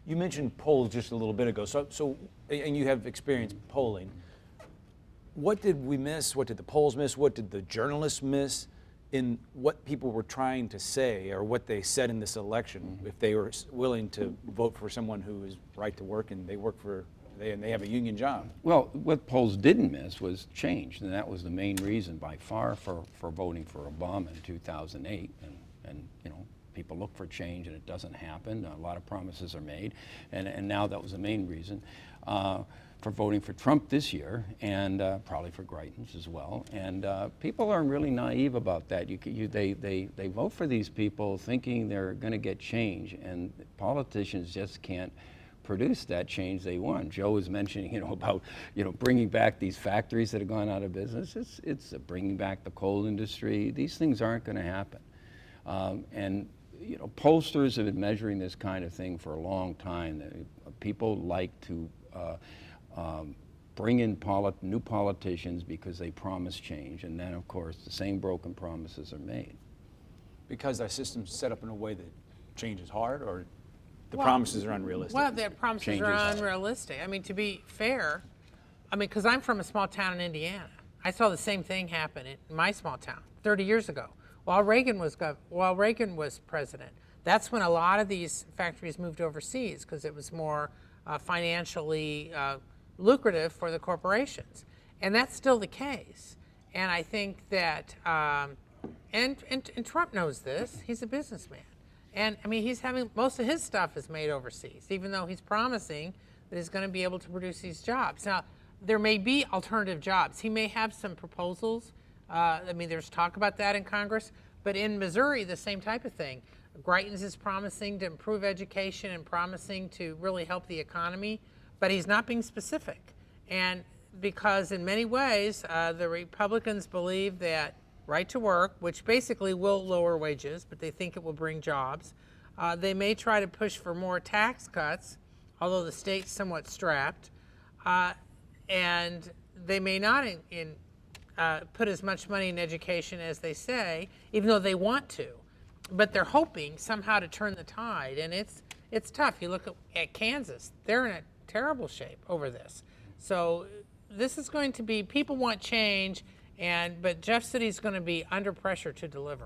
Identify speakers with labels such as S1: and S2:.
S1: You mentioned polls just a little bit ago, and you have experience polling. What did we miss? What did the polls miss? What did the journalists miss in what people were trying to say or what they said in this election? If they were willing to vote for someone who is right to work and they have a union job.
S2: Well, what polls didn't miss was change, and that was the main reason by far for voting for Obama in 2008. And you know, people look for change and it doesn't happen. A lot of promises are made, and now that was the main reason for voting for Trump this year, and probably for Greitens as well. And people are really naive about that. They vote for these people thinking they're going to get change, and politicians just can't produce that change they want. Joe was mentioning, you know, about, you know, bringing back these factories that have gone out of business. It's bringing back the coal industry. These things aren't going to happen. And you know, pollsters have been measuring this kind of thing for a long time. People like to bring in new politicians because they promise change, and then of course the same broken promises are made.
S1: Because our system's set up in a way that change is hard, or the promises are unrealistic?
S3: Well, the promises are unrealistic. I mean, to be fair, I mean, because I'm from a small town in Indiana. I saw the same thing happen in my small town 30 years ago. While Reagan was president, that's when a lot of these factories moved overseas because it was more financially lucrative for the corporations. And that's still the case. And I think that, and Trump knows this, he's a businessman. And I mean, he's having, most of his stuff is made overseas, even though he's promising that he's going to be able to produce these jobs. Now, there may be alternative jobs. He may have some proposals. I mean, there's talk about that in Congress. But in Missouri, the same type of thing. Greitens is promising to improve education and promising to really help the economy, but he's not being specific. And because in many ways, the Republicans believe that right to work, which basically will lower wages, but they think it will bring jobs. They may try to push for more tax cuts, although the state's somewhat strapped. And they may not put as much money in education as they say, even though they want to. But they're hoping somehow to turn the tide, and it's tough. You look at Kansas, they're in a terrible shape over this. So this is going to be, people want change, but Jeff City's going to be under pressure to deliver.